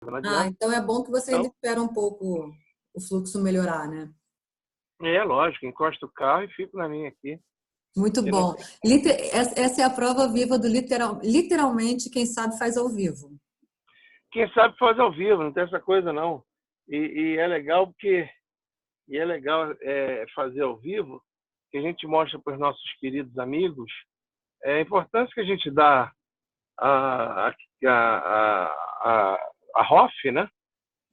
não Ah, adianta. então é bom que você ainda Então, espera um pouco o fluxo melhorar, né? é lógico, encosto o carro e fico na minha aqui, Muito que não bom. tem. Essa é a prova viva do literalmente quem sabe faz ao vivo. Quem sabe faz ao vivo, não tem essa coisa não. E é legal porque é legal fazer ao vivo, que a gente mostra para os nossos queridos amigos a importância que a gente dá a ROF, né?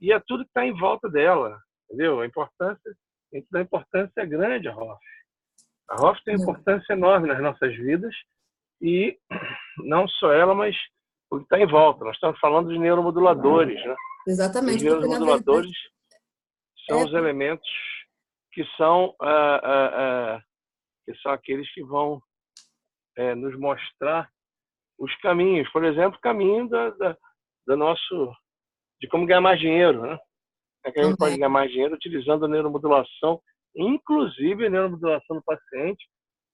E a tudo que está em volta dela, entendeu? A gente dá importância grande à ROF. A ROF tem importância enorme nas nossas vidas e não só ela, mas o que está em volta. Nós estamos falando de neuromoduladores, né? E os Exatamente, porque na verdade neuromoduladores são é. os elementos que são aqueles que vão nos mostrar os caminhos. Por exemplo, o caminho do nosso de como ganhar mais dinheiro, né? É que a gente pode Também. ganhar mais dinheiro utilizando a neuromodulação, inclusive a neuromodulação do paciente,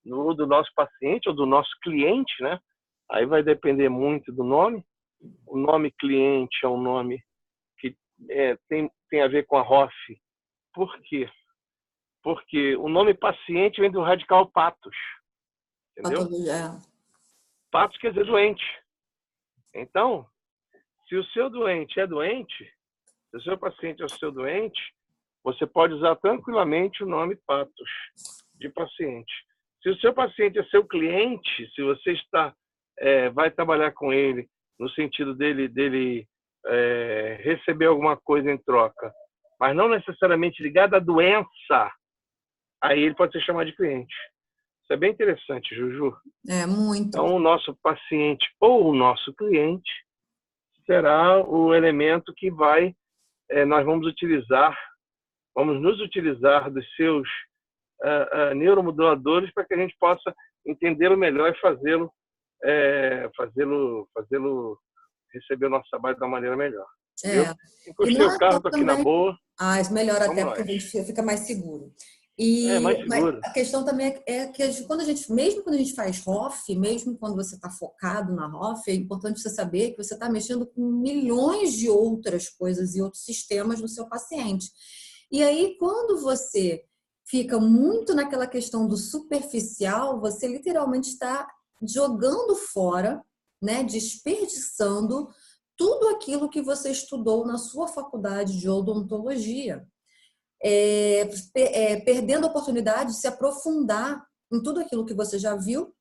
do nosso paciente ou do nosso cliente, né? Aí vai depender muito do nome. O nome cliente é um nome que tem a ver com a ROF. Por quê? Porque o nome paciente vem do radical patos, entendeu? Patologia. Patos quer dizer doente. Então, se o seu doente é doente, se o seu paciente é o seu doente, você pode usar tranquilamente o nome patos de paciente. Se o seu paciente é seu cliente, se você vai trabalhar com ele no sentido dele receber alguma coisa em troca, mas não necessariamente ligado à doença, aí ele pode ser chamado de cliente. Isso é bem interessante, Juju. É muito. Então, o nosso paciente ou o nosso cliente será o elemento que nós vamos nos utilizar dos seus neuromoduladores para que a gente possa entendê-lo melhor e fazê-lo receber o nosso trabalho da maneira melhor. Viu? É. E Encostei não o é carro, só estou aqui na também. boa, Ah, isso melhora vamos até porque a nós. gente fica mais seguro. Mais Mas seguro. a questão também é que mesmo quando a gente faz ROF, mesmo quando você está focado na ROF, é importante você saber que você está mexendo com milhões de outras coisas e outros sistemas no seu paciente. E aí, quando você fica muito naquela questão do superficial, você literalmente está jogando fora, né, desperdiçando tudo aquilo que você estudou na sua faculdade de odontologia, perdendo a oportunidade de se aprofundar em tudo aquilo que você já viu,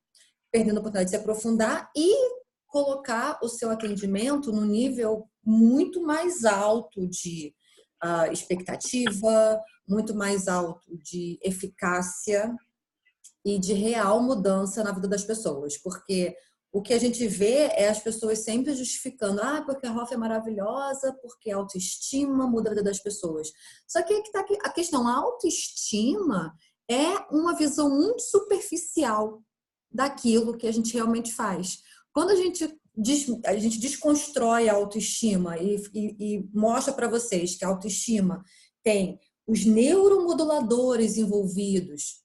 perdendo a oportunidade de se aprofundar e colocar o seu atendimento no nível muito mais alto de expectativa, muito mais alto de eficácia e de real mudança na vida das pessoas, porque o que a gente vê é as pessoas sempre justificando, porque a ROF é maravilhosa, porque a autoestima muda a vida das pessoas. Só que aqui tá a questão, a autoestima é uma visão muito superficial daquilo que a gente realmente faz. Quando a gente desconstrói a autoestima e mostra para vocês que a autoestima tem os neuromoduladores envolvidos,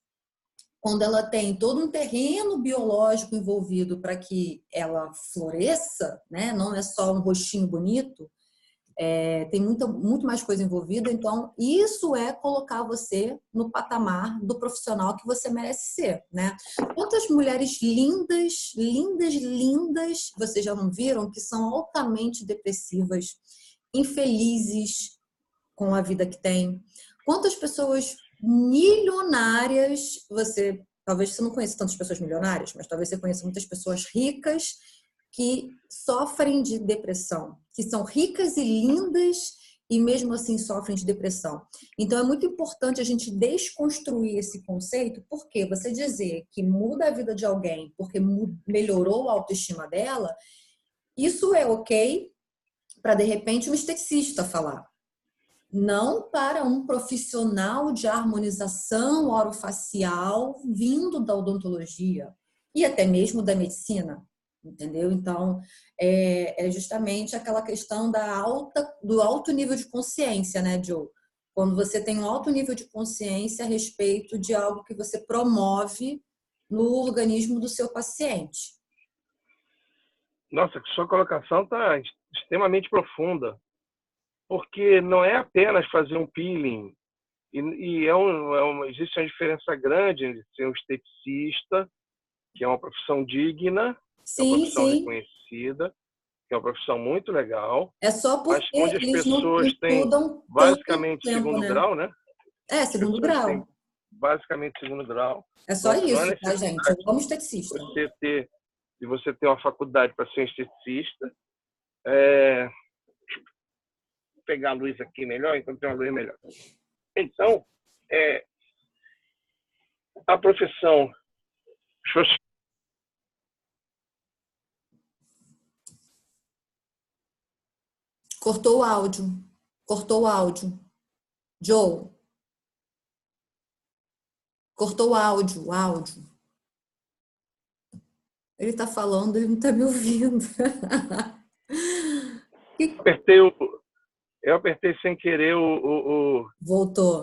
quando ela tem todo um terreno biológico envolvido para que ela floresça, né? Não é só um rostinho bonito, tem muito mais coisa envolvida. Então, isso é colocar você no patamar do profissional que você merece ser, né? Quantas mulheres lindas, lindas, lindas, vocês já não viram, que são altamente depressivas, infelizes com a vida que tem? Quantas pessoas milionárias talvez você não conheça tantas pessoas milionárias, mas talvez você conheça muitas pessoas ricas que sofrem de depressão, que são ricas e lindas e mesmo assim sofrem de depressão. Então é muito importante a gente desconstruir esse conceito, porque você dizer que muda a vida de alguém porque melhorou a autoestima dela, isso é ok para de repente um esteticista falar, não para um profissional de harmonização orofacial vindo da odontologia e até mesmo da medicina, entendeu? Então, é justamente aquela questão do alto nível de consciência, né, Joe? Quando você tem um alto nível de consciência a respeito de algo que você promove no organismo do seu paciente. Nossa, sua colocação está extremamente profunda. porque não é apenas fazer um peeling. Existe uma diferença grande entre ser um esteticista, que é uma profissão digna, é uma Sim, profissão sim. reconhecida, que é uma profissão muito legal, É só mas porque onde as eles não pessoas têm estudam tanto basicamente tempo, segundo né? grau, né? É, As segundo pessoas têm grau. basicamente segundo grau. É só Não há isso, tá, gente? Eu necessidade amo de esteticista. você ter uma faculdade para ser esteticista. É, vou pegar a luz aqui melhor, então tem uma luz melhor. Então, a profissão. Cortou o áudio. Cortou o áudio. Joe, cortou o áudio. Ele tá falando, ele não tá me ouvindo. Apertei eu apertei sem querer Voltou.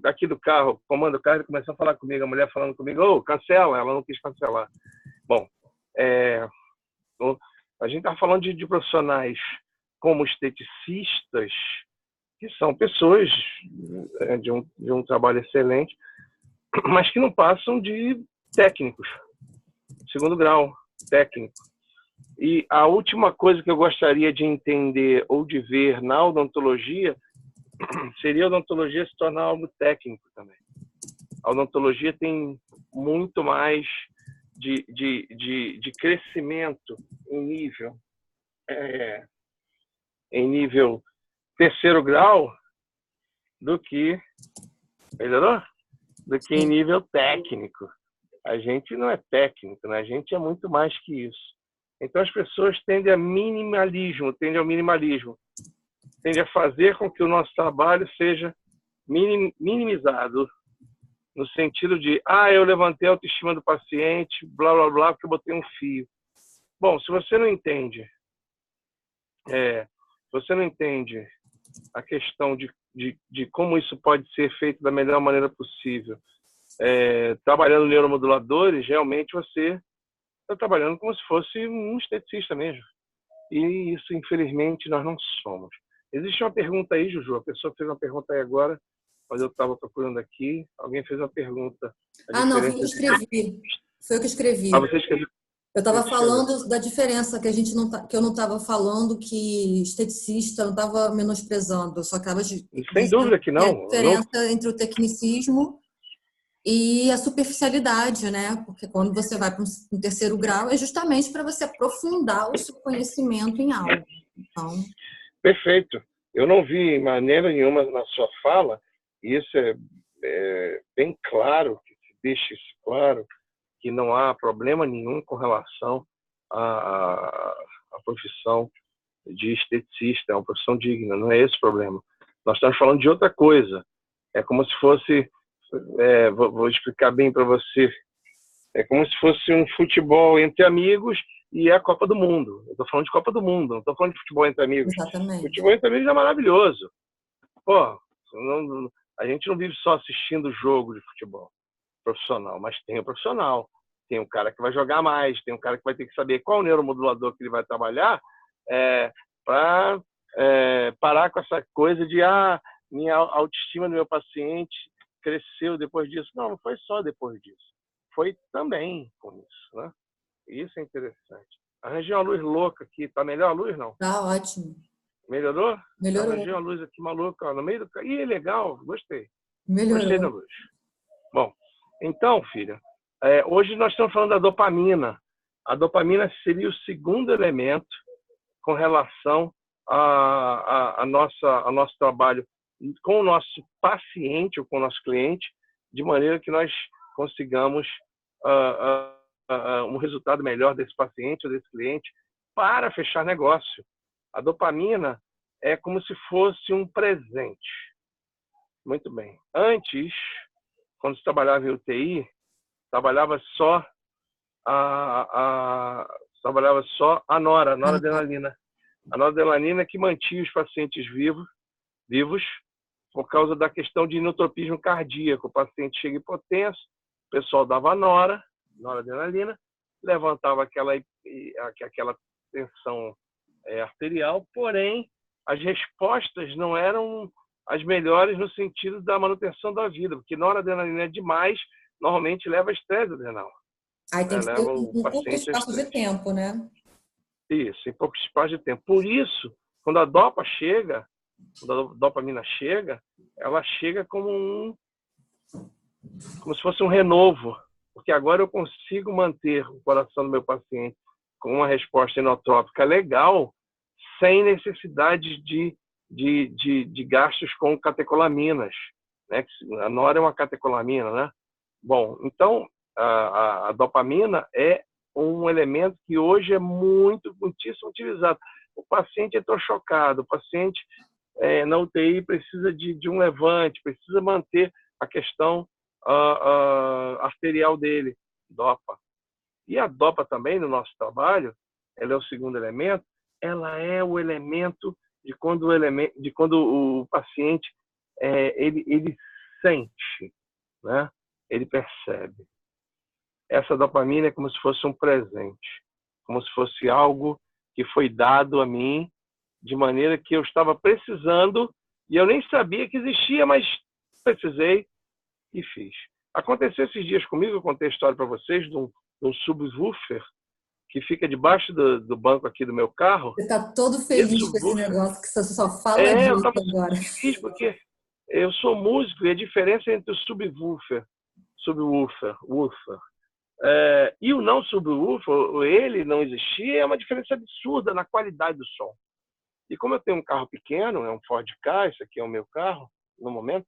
aqui do carro, comando do carro, ele começou a falar comigo, a mulher falando comigo, ô, cancela, ela não quis cancelar. Bom, a gente está falando de profissionais como esteticistas, que são pessoas de um trabalho excelente, mas que não passam de técnicos, segundo grau, técnico. E a última coisa que eu gostaria de entender ou de ver na odontologia seria a odontologia se tornar algo técnico também. A odontologia tem muito mais de crescimento em nível terceiro grau do que, melhorou? Do que em Sim. nível técnico. A gente não é técnico, né? A gente é muito mais que isso. Então as pessoas tendem ao minimalismo, tendem a fazer com que o nosso trabalho seja minimizado, no sentido de, eu levantei a autoestima do paciente, blá, blá, blá, porque eu botei um fio. Bom, se você não entende a questão de como isso pode ser feito da melhor maneira possível, trabalhando neuromoduladores, realmente você está trabalhando como se fosse um esteticista mesmo. E isso, infelizmente, nós não somos. Existe uma pergunta aí, Juju, a pessoa fez uma pergunta aí agora, mas eu estava procurando aqui, alguém fez uma pergunta. Não, foi eu que escrevi. Foi eu que escrevi. Você escreveu? Eu estava falando da diferença que que eu não estava falando que esteticista, eu não estava menosprezando, eu só estava Sem dúvida que que a não. diferença entre o tecnicismo e a superficialidade, né? Porque quando você vai para um terceiro grau é justamente para você aprofundar o seu conhecimento em algo. Então, perfeito. Eu não vi maneira nenhuma na sua fala, e isso é bem claro, que se deixe isso claro, que não há problema nenhum com relação à profissão de esteticista, é uma profissão digna, não é esse o problema. Nós estamos falando de outra coisa. É como se fosse, vou explicar bem para você, é como se fosse um futebol entre amigos e é a Copa do Mundo. Eu estou falando de Copa do Mundo, não estou falando de futebol entre amigos. exatamente. Futebol entre amigos é maravilhoso. Pô, a gente não vive só assistindo jogo de futebol profissional, mas tem o profissional. Tem um cara que vai jogar mais, tem um cara que vai ter que saber qual neuromodulador que ele vai trabalhar para parar com essa coisa de minha autoestima do meu paciente cresceu depois disso. Não foi só depois disso. Foi também com isso, né? Isso é interessante. Arranjei uma luz louca aqui. Tá melhor a luz, não? Tá ótimo. Melhorou? Melhorou. Arranjei uma luz aqui maluca, ó, no meio do... Ih, legal, gostei. Melhorou. Gostei da luz. Bom, então, filha, hoje nós estamos falando da dopamina. A dopamina seria o segundo elemento com relação ao nosso trabalho com o nosso paciente ou com o nosso cliente, de maneira que nós consigamos um resultado melhor desse paciente ou desse cliente para fechar negócio. A dopamina é como se fosse um presente. Muito bem. Antes, quando se trabalhava em UTI, trabalhava só a noradrenalina. A noradrenalina que mantinha os pacientes vivos por causa da questão de inotropismo cardíaco. O paciente chega hipotenso, o pessoal dava noradrenalina, levantava aquela tensão arterial, porém as respostas não eram as melhores no sentido da manutenção da vida, porque noradrenalina é demais, normalmente leva a estresse adrenal. Aí tem que ter Leva um o curto paciente a espaço de estresse. tempo, né? Isso, em pouco espaço de tempo. Por isso, quando a dopamina chega, ela chega como se fosse um renovo, porque agora eu consigo manter o coração do meu paciente com uma resposta inotrópica legal, sem necessidade de gastos com catecolaminas, né? A nora é uma catecolamina, né? Bom, então a dopamina é um elemento que hoje é muitíssimo utilizado. O paciente entrou chocado, o paciente na UTI precisa de um levante, precisa manter a questão arterial dele, dopa. E a dopa também, no nosso trabalho, ela é o segundo elemento, ela é o elemento de quando o paciente ele sente, né? Ele percebe. Essa dopamina é como se fosse um presente, como se fosse algo que foi dado a mim de maneira que eu estava precisando e eu nem sabia que existia, mas precisei e fiz. Aconteceu esses dias comigo, eu contei a história para vocês de um subwoofer que fica debaixo do banco aqui do meu carro. Você está todo feliz com esse negócio, que você só fala eu disso estava agora. feliz porque eu sou músico e a diferença entre o subwoofer, e o não subwoofer, ele não existia, é uma diferença absurda na qualidade do som. E como eu tenho um carro pequeno, é um Ford Ka, esse aqui é o meu carro, no momento,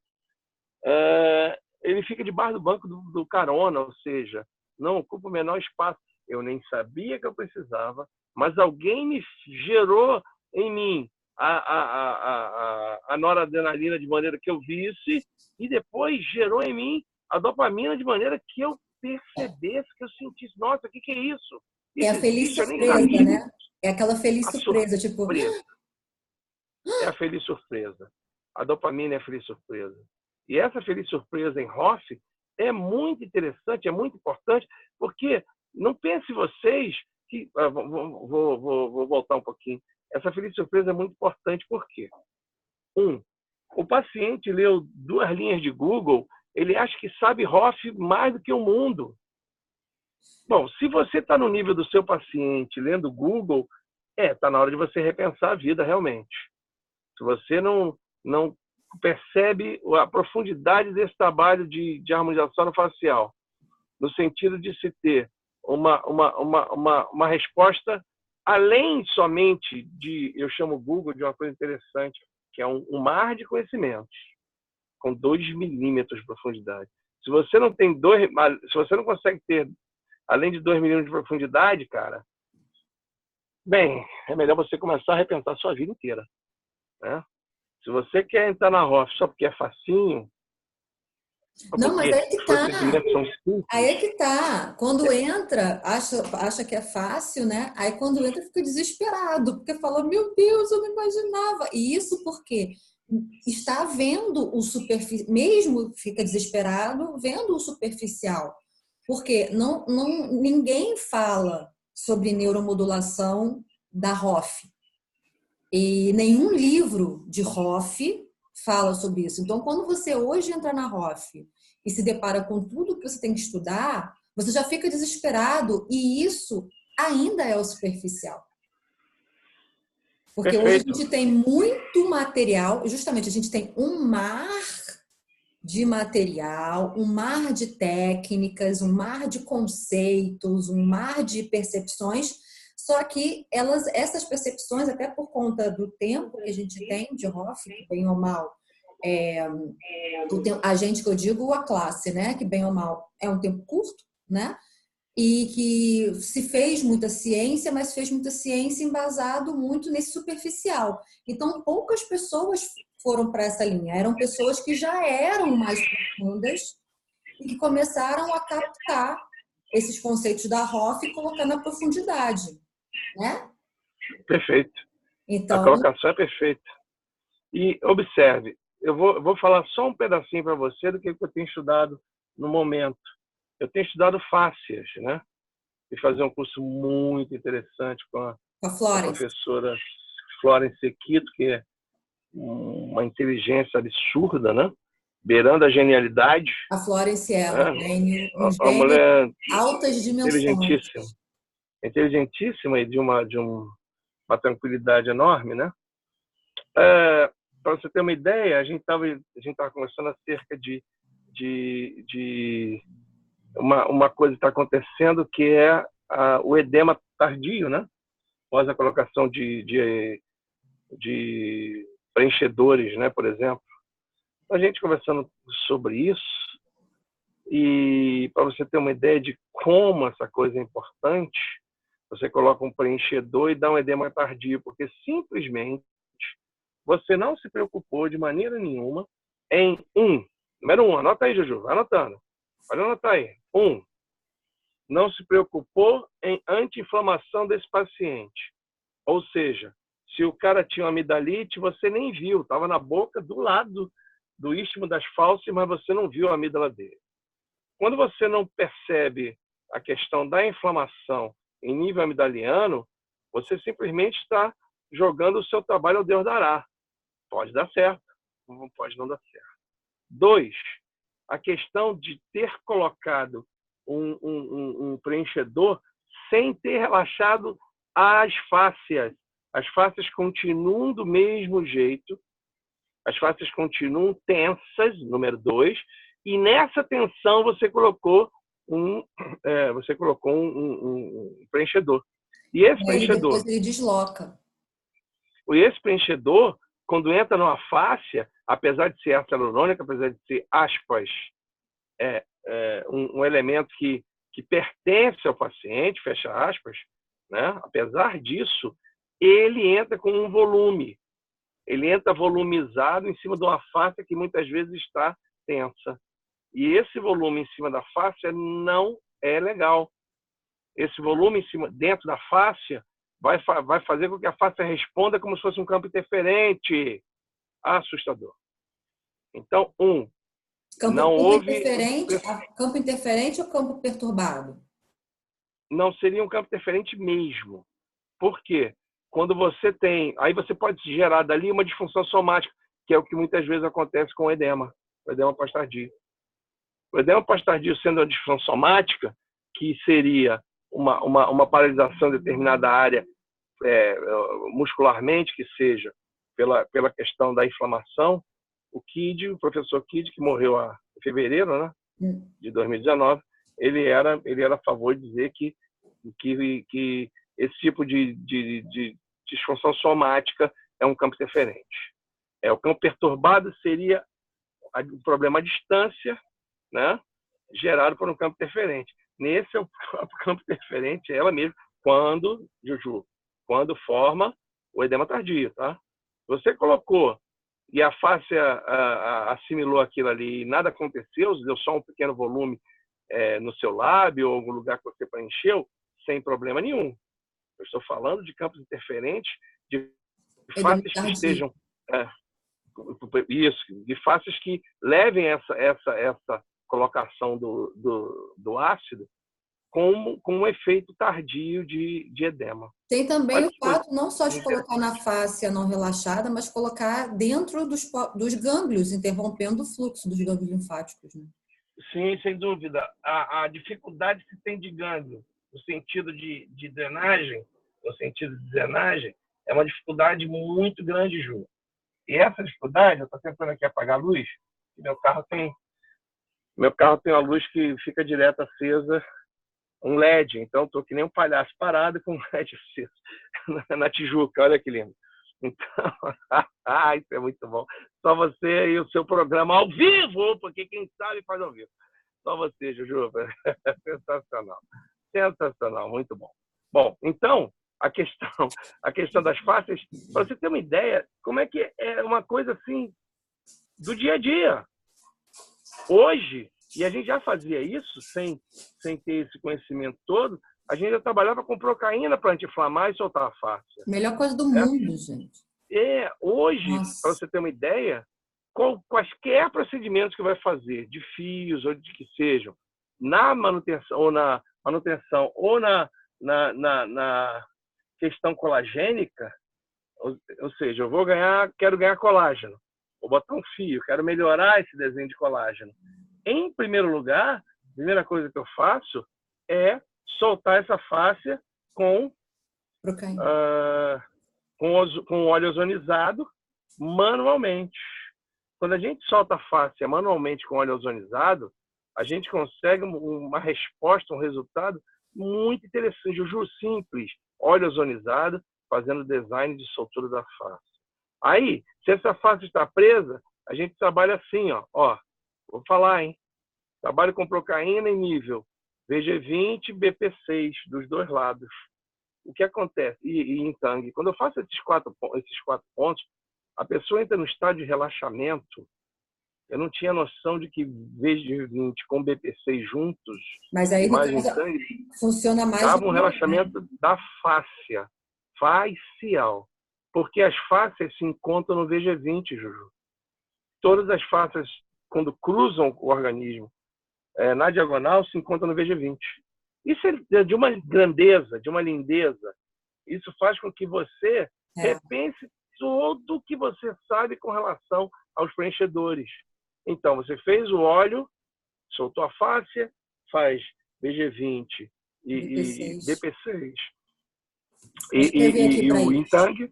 ele fica debaixo do banco do carona, ou seja, não ocupa o menor espaço. Eu nem sabia que eu precisava, mas alguém me gerou em mim a noradrenalina de maneira que eu visse e depois gerou em mim a dopamina de maneira que eu percebesse, que eu sentisse, nossa, o que é isso? É a feliz surpresa, né? É aquela feliz surpresa, tipo... É a feliz surpresa. A dopamina é a feliz surpresa. E essa feliz surpresa em Hoff é muito interessante, é muito importante, porque não pense vocês que... Vou voltar um pouquinho. Essa feliz surpresa é muito importante porque, o paciente leu 2 linhas de Google, ele acha que sabe Hoff mais do que o mundo. Bom, se você está no nível do seu paciente lendo Google, está na hora de você repensar a vida realmente. Se você não percebe a profundidade desse trabalho de harmonização facial, no sentido de se ter uma resposta além somente eu chamo o Google de uma coisa interessante, que é um mar de conhecimentos, com 2 milímetros de profundidade. Se você não consegue ter além de 2 milímetros de profundidade, cara, bem, é melhor você começar a repensar a sua vida inteira, né? Se você quer entrar na Hoff só porque é facinho... Não, mas aí que tá. Simples. Aí é que tá. Quando entra, acha que é fácil, né? Aí quando entra, fica desesperado, porque fala, meu Deus, eu não imaginava. E isso porque está vendo o superficial, mesmo fica desesperado, vendo o superficial. Porque ninguém fala sobre neuromodulação da Hoff. E nenhum livro de Hoff fala sobre isso. Então, quando você hoje entra na Hoff e se depara com tudo que você tem que estudar, você já fica desesperado e isso ainda é o superficial. Porque Perfeito. hoje a gente tem muito material, justamente a gente tem um mar de material, um mar de técnicas, um mar de conceitos, um mar de percepções, só que essas percepções, até por conta do tempo que a gente tem de Hoff, que bem ou mal, a gente que eu digo a classe, né, que bem ou mal é um tempo curto, né, e que se fez muita ciência, mas fez muita ciência embasado muito nesse superficial. Então, poucas pessoas foram para essa linha. Eram pessoas que já eram mais profundas e que começaram a captar esses conceitos da Hoff e colocar na profundidade, né? Perfeito. Então, a colocação é perfeita. E observe, eu vou falar só um pedacinho para você do que eu tenho estudado no momento. Eu tenho estudado fáscias, né? E fazer um curso muito interessante com a professora Florence Sequito, que uma inteligência absurda, né? Beirando a genialidade. A Florence é um Uma gênio mulher altas dimensões. inteligentíssima e de uma tranquilidade enorme, né? Para você ter uma ideia, a gente tava conversando acerca de uma coisa que está acontecendo, que é o edema tardio, né? Após a colocação de preenchedores, né? Por exemplo. A gente conversando sobre isso, e para você ter uma ideia de como essa coisa é importante, você coloca um preenchedor e dá um edema tardio, porque simplesmente você não se preocupou de maneira nenhuma em número 1, anota aí, Juju, vai anotando. Pode anotar aí. 1, não se preocupou em anti-inflamação desse paciente. Ou seja, se o cara tinha uma amidalite, você nem viu, estava na boca do lado do istmo das fálces, mas você não viu a amígdala dele. Quando você não percebe a questão da inflamação em nível amidaliano, você simplesmente está jogando o seu trabalho ao Deus dará. Pode dar certo, pode não dar certo. 2, a questão de ter colocado um preenchedor sem ter relaxado as fáscias. As fáscias continuam do mesmo jeito, as fáscias continuam tensas, número 2, e nessa tensão você colocou um preenchedor. E esse preenchedor, depois ele desloca. Esse preenchedor, quando entra numa fáscia, apesar de ser ácido hialurônico, apesar de ser, aspas, um elemento que pertence ao paciente, fecha aspas, né? Apesar disso, ele entra com um volume. Ele entra volumizado em cima de uma fáscia que muitas vezes está tensa. E esse volume em cima da fáscia não é legal. Esse volume dentro da fáscia vai fazer com que a fáscia responda como se fosse um campo interferente. Assustador. Então, não houve... Campo interferente ou campo perturbado? Não seria um campo interferente mesmo. Por quê? Quando você tem... Aí você pode gerar dali uma disfunção somática, que é o que muitas vezes acontece com o edema pós-tardio. O edema pós-tardio sendo uma disfunção somática, que seria uma paralisação de determinada área muscularmente, que seja pela questão da inflamação, o professor Kid, que morreu em fevereiro, né, de 2019, ele era a favor de dizer que esse tipo de disfunção somática é um campo interferente. O campo perturbado seria um problema à distância, né, gerado por um campo interferente. Nesse é o campo interferente, ela mesma, quando forma o edema tardio, tá? Você colocou e a fáscia assimilou aquilo ali e nada aconteceu, deu só um pequeno volume no seu lábio ou algum lugar que você preencheu, sem problema nenhum. Eu estou falando de campos interferentes, de fáscias que estejam... de fáscias que levem essa colocação do ácido com um efeito tardio de edema. Tem também o fato não só de colocar na fáscia não relaxada, mas colocar dentro dos gânglios, interrompendo o fluxo dos gânglios linfáticos. Né? Sim, sem dúvida. A dificuldade que tem de gânglio no sentido de drenagem, é uma dificuldade muito grande, Ju. E essa dificuldade, eu estou tentando aqui apagar a luz, e meu carro tem uma luz que fica direto acesa, um LED, então estou que nem um palhaço parado com um LED aceso na Tijuca, olha que lindo. Então, isso é muito bom. Só você e o seu programa ao vivo, porque quem sabe faz ao vivo. Só você, Juju. Sensacional. Sensacional, muito bom. Bom, então, a questão das fáscias, para você ter uma ideia, como é que é uma coisa assim do dia a dia. Hoje, e a gente já fazia isso sem ter esse conhecimento todo, a gente já trabalhava com procaína para anti-inflamar e soltar a fáscia. Melhor coisa do mundo, gente. Hoje, para você ter uma ideia, quaisquer procedimentos que vai fazer, de fios ou de que sejam, na manutenção ou na questão colagênica, Ou seja, quero ganhar colágeno. Vou botar um fio, quero melhorar esse desenho de colágeno. Em primeiro lugar, a primeira coisa que eu faço é soltar essa fáscia com óleo ozonizado manualmente. Quando a gente solta a fáscia manualmente com óleo ozonizado, a gente consegue uma resposta, um resultado muito interessante. Eu juro, simples, óleo ozonizado, fazendo design de soltura da face. Aí, se essa face está presa, a gente trabalha assim, ó, vou falar, hein? Trabalho com procaína em nível VG20, BP6, dos dois lados. O que acontece? E em tangue, quando eu faço esses quatro pontos, a pessoa entra no estado de relaxamento. Eu não tinha noção de que VG20 com BP6 juntos, mas aí imagem tangue, funciona mais dava um relaxamento da fáscia, facial. Porque as fáscias se encontram no VG20, Juju. Todas as fáscias, quando cruzam o organismo na diagonal, se encontram no VG20. Isso é de uma grandeza, de uma lindeza. Isso faz com que você repense tudo o que você sabe com relação aos preenchedores. Então, você fez o óleo, soltou a fáscia, faz VG20 e BP6. E o Intang.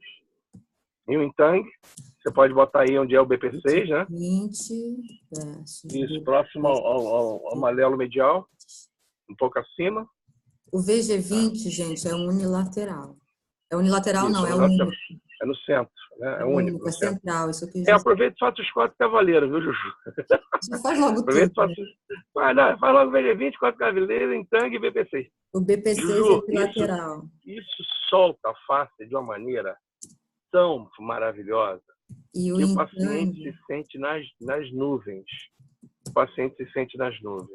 E o Intang, você pode botar aí onde é o BP6, né? 20 isso, próximo ao amarelo medial, um pouco acima. O VG20, gente, é unilateral. É unilateral, isso, não, é único. É no centro, né? É único. É central, isso aqui. Aproveita e faça os 4 cavaleiros, viu, Juju? Já faz logo tudo. Faz logo VG20, 4 cavaleiros, Intang e BP6. O BP6 Juju, é unilateral. Isso solta a face de uma maneira tão maravilhosa que o paciente se sente nas nuvens. O paciente se sente nas nuvens.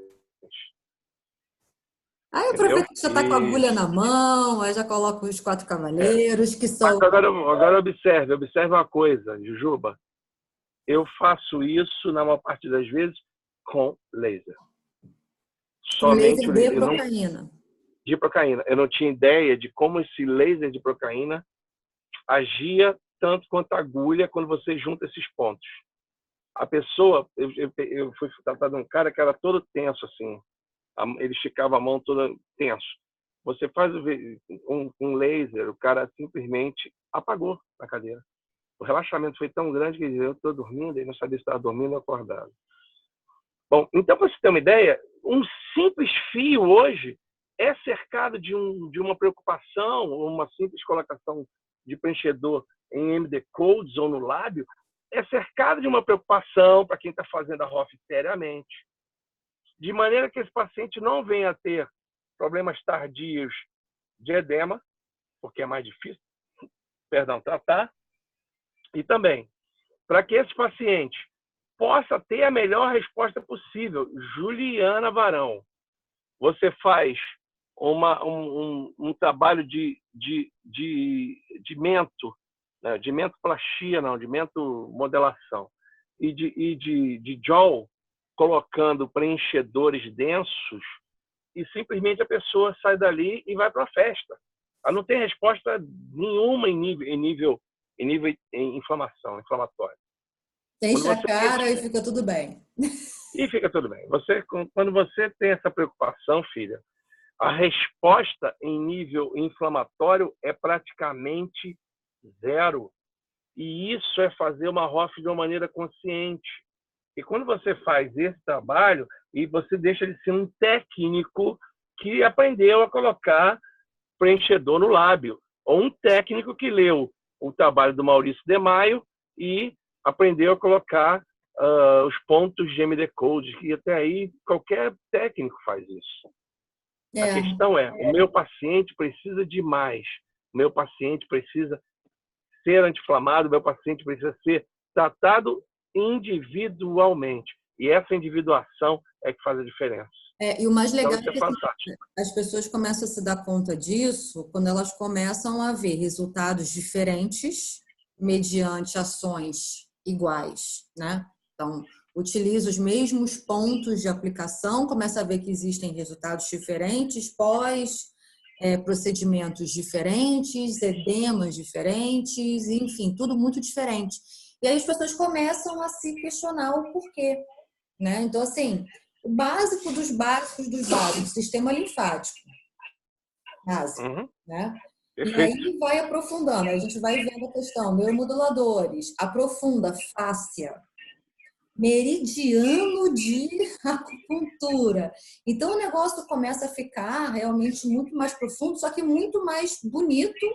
Aí aproveita que você está com a agulha na mão, aí já coloca os 4 cavaleiros, que são... Mas agora observe uma coisa, Jujuba. Eu faço isso, na maior parte das vezes, com laser. Somente laser de procaína. De procaína. Eu não tinha ideia de como esse laser de procaína agia tanto quanto a agulha quando você junta esses pontos. A pessoa, eu fui tratado de um cara que era todo tenso, assim. Ele esticava a mão toda tenso. Você faz um laser, o cara simplesmente apagou na cadeira. O relaxamento foi tão grande que eu estou dormindo e não sabia se estava dormindo ou acordado. Bom, então, para você ter uma ideia, um simples fio hoje é cercado de uma preocupação, uma simples colocação de preenchedor em MD Codes ou no lábio, é cercado de uma preocupação para quem está fazendo a ROF seriamente, de maneira que esse paciente não venha a ter problemas tardios de edema, porque é mais difícil, tratar, e também para que esse paciente possa ter a melhor resposta possível. Juliana Varão, você faz um trabalho de mento, né? De mentoplastia, não, de mentomodelação, e de jaw, colocando preenchedores densos, e simplesmente a pessoa sai dali e vai para a festa. Ela não tem resposta nenhuma em nível inflamatório. Enche a cara e fica tudo bem. E fica tudo bem. Quando você tem essa preocupação, filha, a resposta em nível inflamatório é praticamente zero. E isso é fazer uma ROF de uma maneira consciente. E quando você faz esse trabalho, e você deixa de ser um técnico que aprendeu a colocar preenchedor no lábio, ou um técnico que leu o trabalho do Maurício de Maio e aprendeu a colocar os pontos de MD Code, que até aí qualquer técnico faz isso. A questão é, o meu paciente precisa de mais. O meu paciente precisa ser anti-inflamado, o meu paciente precisa ser tratado individualmente. E essa individuação é que faz a diferença. E o mais legal então, é que as pessoas começam a se dar conta disso quando elas começam a ver resultados diferentes mediante ações iguais, né? Então, utiliza os mesmos pontos de aplicação, começa a ver que existem resultados diferentes pós procedimentos diferentes, edemas diferentes, enfim, tudo muito diferente. E aí as pessoas começam a se questionar o porquê, né? Então, assim, o básico dos básicos dos básicos, sistema linfático básico, Uhum. né? E Perfeito. aí vai aprofundando, a gente vai vendo a questão, neuromoduladores, aprofunda, fáscia, meridiano de acupuntura. Então o negócio começa a ficar realmente muito mais profundo, só que muito mais bonito,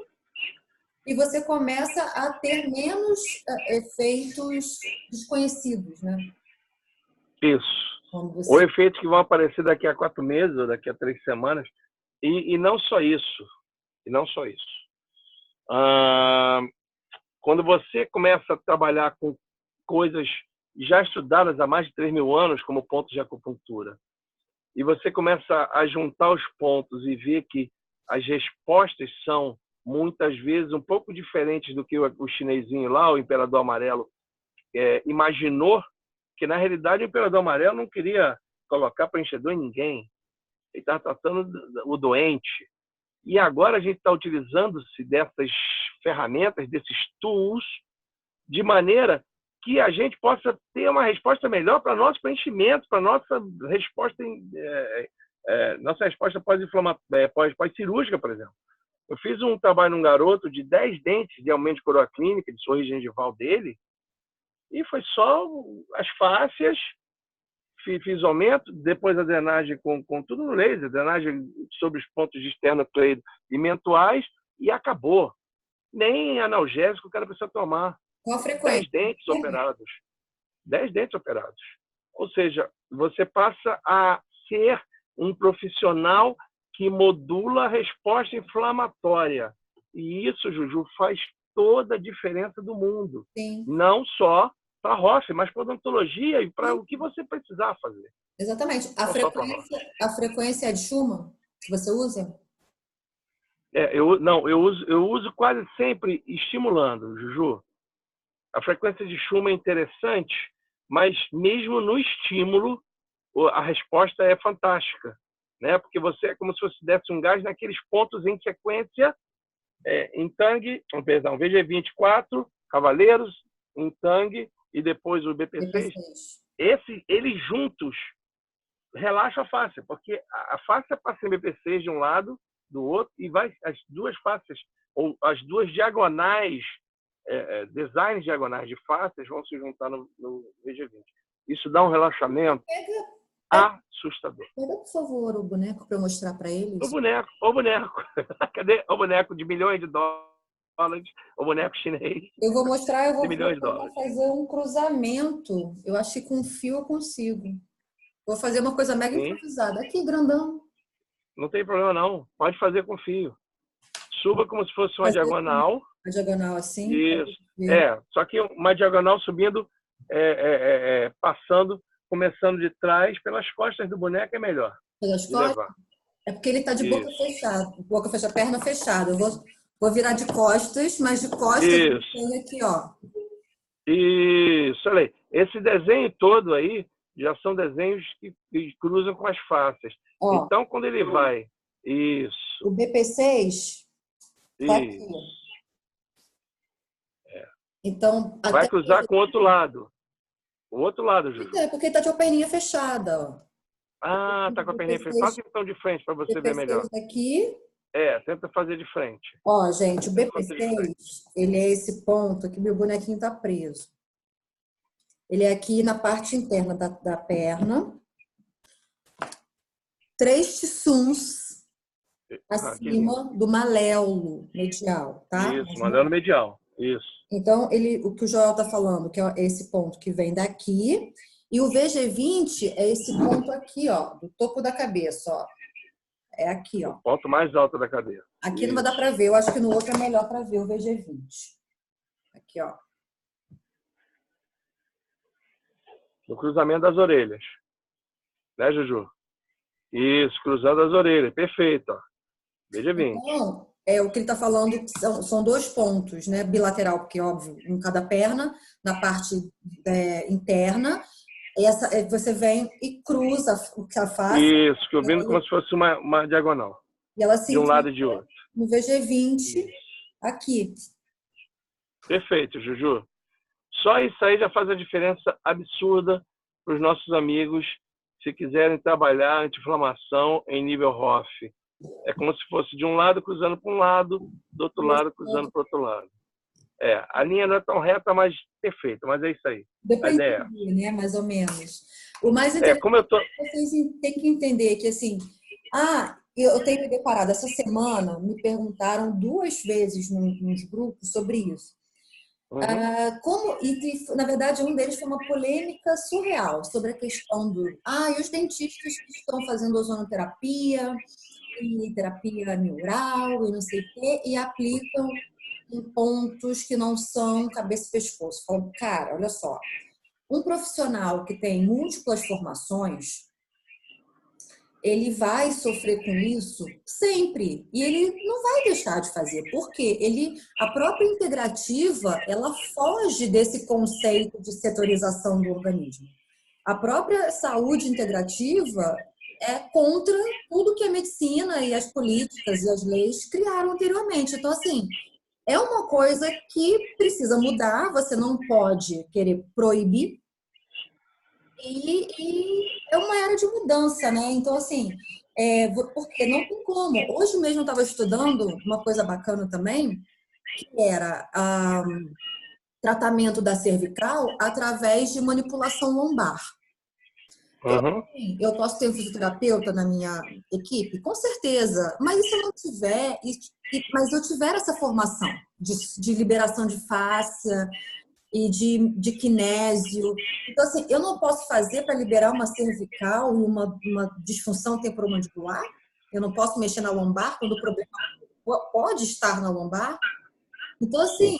e você começa a ter menos efeitos desconhecidos, né? Isso. Quando Ou você... efeitos que vão aparecer daqui a 4 meses ou daqui a 3 semanas. E não só isso. E não só isso. Quando você começa a trabalhar com coisas já estudadas há mais de 3.000 anos, como pontos de acupuntura, e você começa a juntar os pontos e ver que as respostas são, muitas vezes, um pouco diferentes do que o chinesinho lá, o Imperador Amarelo, imaginou, que, na realidade, o Imperador Amarelo não queria colocar preenchedor em ninguém. Ele estava tratando o doente. E agora a gente está utilizando-se dessas ferramentas, desses tools, de maneira que a gente possa ter uma resposta melhor para nosso preenchimento, para nossa resposta, nossa resposta pós-cirúrgica, por exemplo. Eu fiz um trabalho num garoto de 10 dentes de aumento de coroa clínica, de sorriso gengival dele, e foi só as fáscias, fiz aumento, depois a drenagem com tudo no laser, drenagem sobre os pontos de esternocleido e mentuais, e acabou. Nem analgésico o cara precisa tomar. Qual a frequência? 10 dentes operados. 10 dentes operados. Ou seja, você passa a ser um profissional que modula a resposta inflamatória. E isso, Juju, faz toda a diferença do mundo. Sim. Não só para a Roche, mas para a odontologia e para o que você precisar fazer. Exatamente. A frequência é de Schumann que você usa? Eu uso quase sempre estimulando, Juju. A frequência de Schumann é interessante, mas mesmo no estímulo, a resposta é fantástica, né? Porque você é como se você desse um gás naqueles pontos em sequência, em Tang, perdão, VG24, Cavaleiros, em Tang e depois o BP6. Eles juntos relaxam a face, porque a face passa em BP6 de um lado, do outro, e vai as duas faces, ou as duas diagonais, designs diagonais de faces vão se juntar no VG20. Isso dá um relaxamento assustador. Pega, por favor, o boneco para eu mostrar para eles. O boneco. Cadê o boneco de milhões de dólares? O boneco chinês. Eu vou mostrar, eu vou milhões de dólares. fazer um cruzamento. Eu acho que com fio eu consigo. Vou fazer uma coisa mega improvisada. Aqui, grandão. Não tem problema, não. Pode fazer com fio. Suba como se fosse uma diagonal. Uma diagonal assim? Isso. Só que uma diagonal subindo, passando, começando de trás, pelas costas do boneco é melhor. Pelas costas? É porque ele está de boca fechada. Perna fechada. Eu vou virar de costas, mas de costas tem aqui, ó. Isso, olha aí. Esse desenho todo aí já são desenhos que cruzam com as faces. Ó, então, quando ele vai... Isso. O BP6 tá aqui. Então, vai cruzar com o outro lado. O outro lado, Juju. Porque ele tá de uma perninha fechada, ó. Tá com a perninha fechada. Faça então de frente para você ver melhor. Aqui. Tenta fazer de frente. Ó, gente, o BP6, ele é esse ponto aqui, meu bonequinho tá preso. Ele é aqui na parte interna da perna. 3 tissuns acima do maléolo medial, tá? Isso, maléolo medial. Isso. Então, o que o Joel tá falando, que é esse ponto que vem daqui, e o VG20 é esse ponto aqui, ó, do topo da cabeça, ó. É aqui, ó. O ponto mais alto da cabeça. Aqui não vai dar para ver, eu acho que no outro é melhor para ver o VG20. Aqui, ó. No cruzamento das orelhas. Né, Juju? Isso, cruzando as orelhas. Perfeito, ó. VG20. Então, o que ele está falando são 2 pontos, né? Bilateral, porque, óbvio, em cada perna, na parte interna. Você vem e cruza a face. Isso, que eu vendo como se fosse uma diagonal. E ela de um sentiu lado e de outro. no VG20 aqui. Perfeito, Juju. Só isso aí já faz a diferença absurda para os nossos amigos se quiserem trabalhar anti-inflamação em nível ROF. É como se fosse de um lado cruzando para um lado, do outro lado cruzando para o outro lado. A linha não é tão reta, mas perfeita, mas é isso aí. Deu para A ideia entender, né? Mais ou menos. O mais como eu tô... vocês têm que entender que, assim, eu tenho me deparado, essa semana me perguntaram 2 vezes nos grupos sobre isso. Na verdade, um deles foi uma polêmica surreal sobre a questão e os dentistas que estão fazendo ozonoterapia e terapia neural e não sei o quê, e aplicam em pontos que não são cabeça e pescoço. Falam, cara, olha só, um profissional que tem múltiplas formações, ele vai sofrer com isso sempre. E ele não vai deixar de fazer, porque a própria integrativa, ela foge desse conceito de setorização do organismo. A própria saúde integrativa é contra tudo que a medicina e as políticas e as leis criaram anteriormente. Então, assim, é uma coisa que precisa mudar, você não pode querer proibir, e é uma era de mudança, né? Então, assim, porque não tem como. Hoje mesmo eu estava estudando uma coisa bacana também, que era tratamento da cervical através de manipulação lombar. Então, assim, eu posso ter um fisioterapeuta na minha equipe? Com certeza. Mas e se eu não tiver, mas eu tiver essa formação de liberação de fáscia e de kinésio. Então, assim, eu não posso fazer para liberar uma cervical e uma disfunção temporomandibular? Eu não posso mexer na lombar quando o problema pode estar na lombar? Então, assim,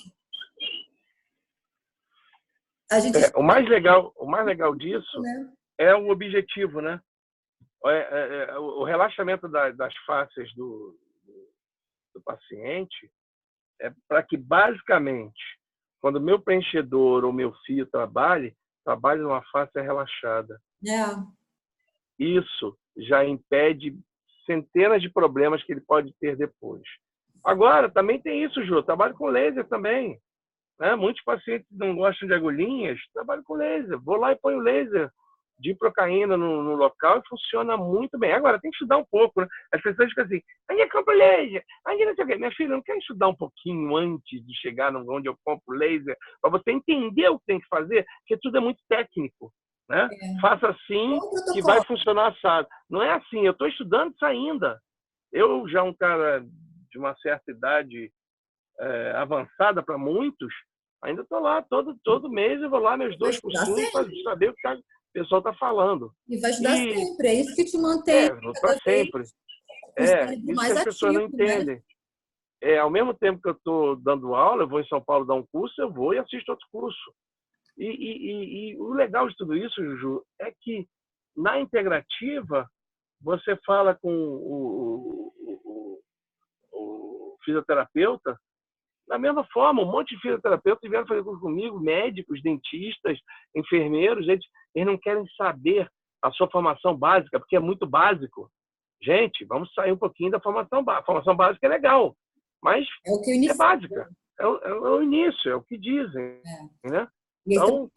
a gente... o mais legal disso, né? É o objetivo, né? O relaxamento das fáscias do paciente é para que, basicamente, quando o meu preenchedor ou meu fio trabalhe numa face relaxada. Isso já impede centenas de problemas que ele pode ter depois. Agora, também tem isso, Ju. Eu trabalho com laser também. Né? Muitos pacientes não gostam de agulhinhas, trabalho com laser. Vou lá e ponho laser de procaína no local e funciona muito bem. Agora, tem que estudar um pouco, né? As pessoas ficam assim, onde eu compro laser? Onde não sei o quê? Minha filha, não quer estudar um pouquinho antes de chegar onde eu compro laser? Para você entender o que tem que fazer, porque tudo é muito técnico. Né? Faça assim que vai funcionar assado. Não é assim, eu estou estudando isso ainda. Eu, já um cara de uma certa idade avançada para muitos, ainda estou lá, todo mês eu vou lá, meus 2 cursinhos, para saber o que o pessoal está falando. E vai estudar sempre, é isso que te mantém. Para sempre. Isso que as pessoas não entendem. Né? Ao mesmo tempo que eu estou dando aula, eu vou em São Paulo dar um curso, eu vou e assisto outro curso. E o legal de tudo isso, Juju, é que na integrativa você fala com o fisioterapeuta da mesma forma. Um monte de fisioterapeutas vieram fazer curso comigo, médicos, dentistas, enfermeiros, eles não querem saber a sua formação básica, porque é muito básico. Gente, vamos sair um pouquinho da formação básica. A formação básica é legal, mas é básica. É o início, é o que dizem. Né? Então,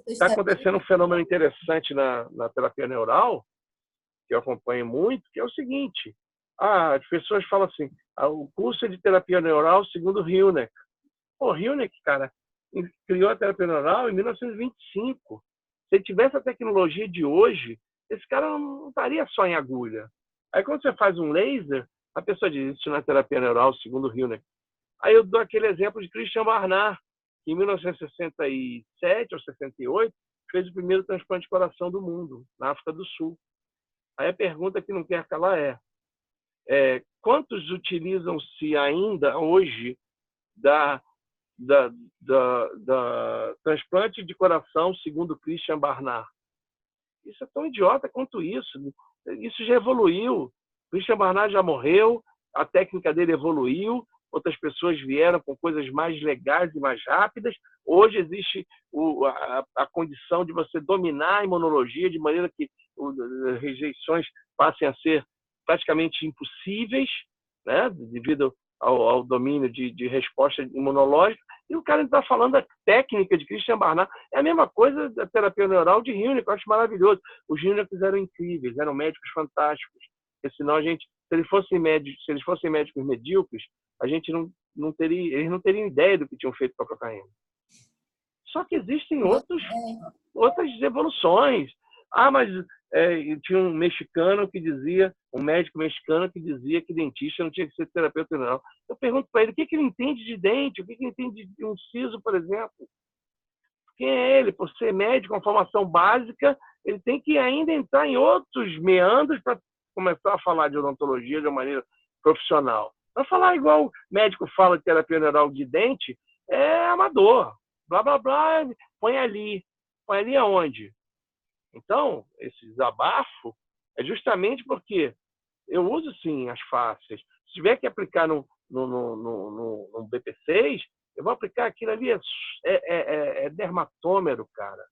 está acontecendo um fenômeno interessante na terapia neural, que eu acompanho muito, que é o seguinte: as pessoas falam assim, o curso é de terapia neural segundo Hilneck. Hilneck, cara, criou a terapia neural em 1925. Se ele tivesse a tecnologia de hoje, esse cara não estaria só em agulha. Aí quando você faz um laser, a pessoa diz, isso não é terapia neural segundo Hilneck. Aí eu dou aquele exemplo de Christian Barnard, que em 1967 ou 68 fez o primeiro transplante de coração do mundo, na África do Sul. Aí a pergunta que não quer calar quantos utilizam-se ainda hoje da transplante de coração segundo Christian Barnard? Isso é tão idiota quanto isso. Isso já evoluiu. Christian Barnard já morreu, a técnica dele evoluiu, outras pessoas vieram com coisas mais legais e mais rápidas. Hoje existe a condição de você dominar a imunologia de maneira que as rejeições passem a ser praticamente impossíveis, né, devido ao domínio de resposta imunológica, e o cara está falando da técnica de Christian Barnard. É a mesma coisa da terapia neural de Hillier, que eu acho maravilhoso. Os Hillier eram incríveis, eram médicos fantásticos, porque senão se eles fossem médicos medíocres, a gente não teria, eles não teriam ideia do que tinham feito com a cocaína. Só que existem outras evoluções. Mas tinha um médico mexicano que dizia que dentista não tinha que ser terapeuta neural. Eu pergunto para ele o que ele entende de dente, o que ele entende de um siso, por exemplo. Quem é ele? Por ser médico, uma formação básica, ele tem que ainda entrar em outros meandros para começar a falar de odontologia de uma maneira profissional. Para falar igual o médico fala de terapia neural de dente, é amador. Blá, blá, blá, põe ali. Põe ali aonde? Então, esse desabafo é justamente porque eu uso, sim, as fáscias. Se tiver que aplicar no BP6, eu vou aplicar aquilo ali, é dermatômero, cara.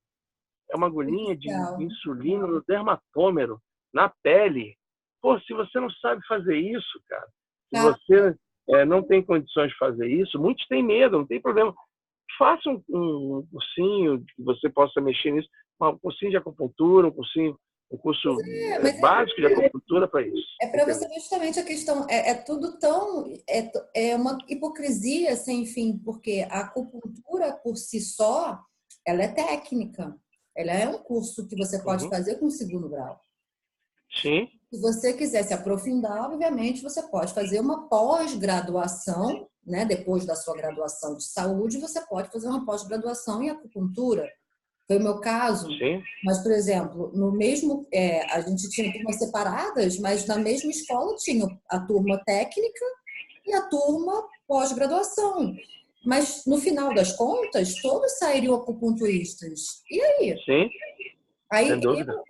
É uma agulhinha de insulina no dermatômero, na pele. Pô, se você não sabe fazer isso, cara, se você não tem condições de fazer isso, muitos têm medo, não tem problema. Faça um cursinho que você possa mexer nisso, um cursinho de acupuntura, um curso básico de acupuntura para isso. É para você ver justamente a questão, é tudo tão, é uma hipocrisia sem fim, porque a acupuntura por si só, ela é técnica, ela é um curso que você pode fazer com 2º grau. Sim. Se você quiser se aprofundar, obviamente você pode fazer uma pós-graduação, né? Depois da sua graduação de saúde, você pode fazer uma pós-graduação em acupuntura. Foi o meu caso. Sim. Mas, por exemplo, no mesmo, a gente tinha turmas separadas, mas na mesma escola tinha a turma técnica e a turma pós-graduação. Mas, no final das contas, todos sairiam acupunturistas. E aí? Sim. Aí, sem dúvida.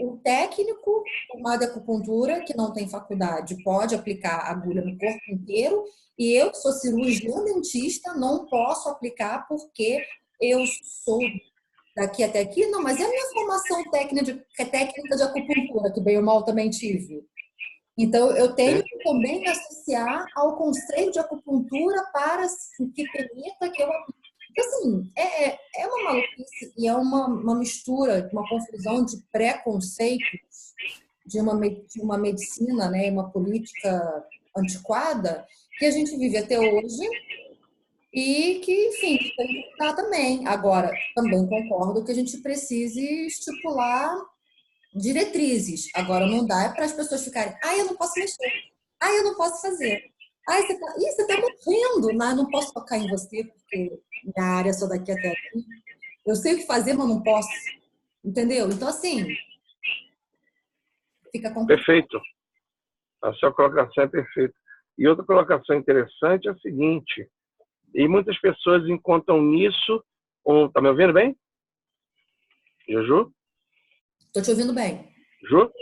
O técnico formado em acupuntura, que não tem faculdade, pode aplicar agulha no corpo inteiro, e eu, que sou cirurgiã dentista, não posso aplicar porque eu sou daqui até aqui. Não, mas é a minha formação técnica de acupuntura, que bem ou mal também tive. Então, eu tenho que também me associar ao conselho de acupuntura para que permita que eu aplique. Então, assim, é uma maluquice e é uma mistura, uma confusão de preconceitos de uma medicina, né, uma política antiquada que a gente vive até hoje e que, enfim, tem que mudar também. Agora, também concordo que a gente precise estipular diretrizes. Agora, não dá para as pessoas ficarem, eu não posso mexer, eu não posso fazer. Você tá morrendo, não posso tocar em você, porque minha área é só daqui até aqui. Eu sei o que fazer, mas não posso. Entendeu? Então, assim, fica complicado. Perfeito. A sua colocação é perfeita. E outra colocação interessante é a seguinte, e muitas pessoas encontram nisso... Tá me ouvindo bem? Ju? Estou te ouvindo bem. Ju?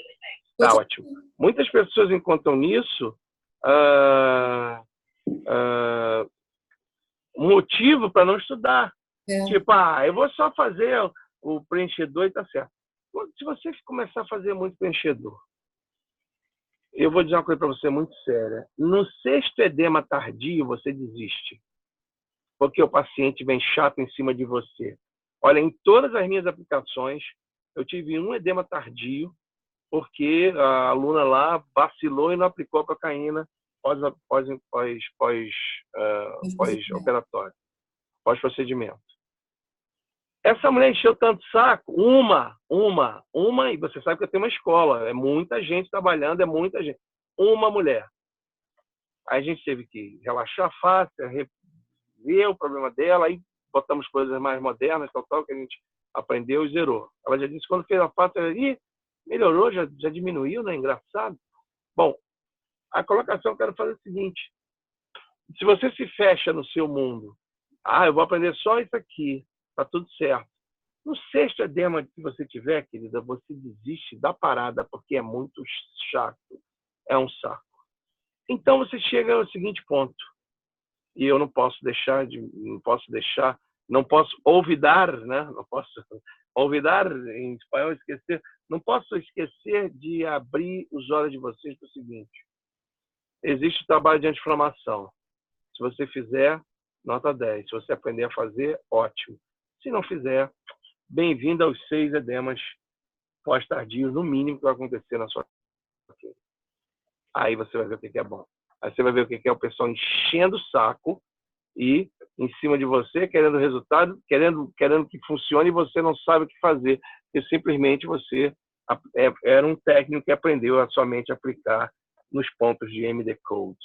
Tá ótimo. Muitas pessoas encontram nisso um motivo para não estudar. Tipo, eu vou só fazer o preenchedor e tá certo. Se você começar a fazer muito preenchedor, eu vou dizer uma coisa para você muito séria. No 6º edema tardio, você desiste. Porque o paciente vem chato em cima de você. Olha, em todas as minhas aplicações, eu tive um edema tardio, porque a aluna lá vacilou e não aplicou a cocaína pós-operatório, pós-procedimento. Essa mulher encheu tanto saco, e você sabe que eu tenho uma escola, é muita gente trabalhando, é muita gente. Uma mulher. Aí a gente teve que relaxar a face, rever o problema dela, aí botamos coisas mais modernas, tal, que a gente aprendeu e zerou. Ela já disse que quando fez a face, melhorou, já diminuiu, né? Engraçado. Bom, a colocação que eu quero fazer é o seguinte: se você se fecha no seu mundo, eu vou aprender só isso aqui, tá tudo certo. No 6º edema que você tiver, querida, você desiste da parada, porque é muito chato, é um saco. Então você chega ao seguinte ponto, e eu não posso deixar não posso olvidar, né? Não posso olvidar, em espanhol, esquecer. Não posso esquecer de abrir os olhos de vocês para o seguinte. Existe o trabalho de anti-inflamação. Se você fizer, nota 10. Se você aprender a fazer, ótimo. Se não fizer, bem-vindo aos 6 edemas pós-tardios, no mínimo, que vai acontecer na sua vida. Aí você vai ver o que é bom. Aí você vai ver o que é o pessoal enchendo o saco e em cima de você, querendo resultado, querendo que funcione e você não sabe o que fazer. Porque simplesmente você era um técnico que aprendeu a somente aplicar nos pontos de MD Codes.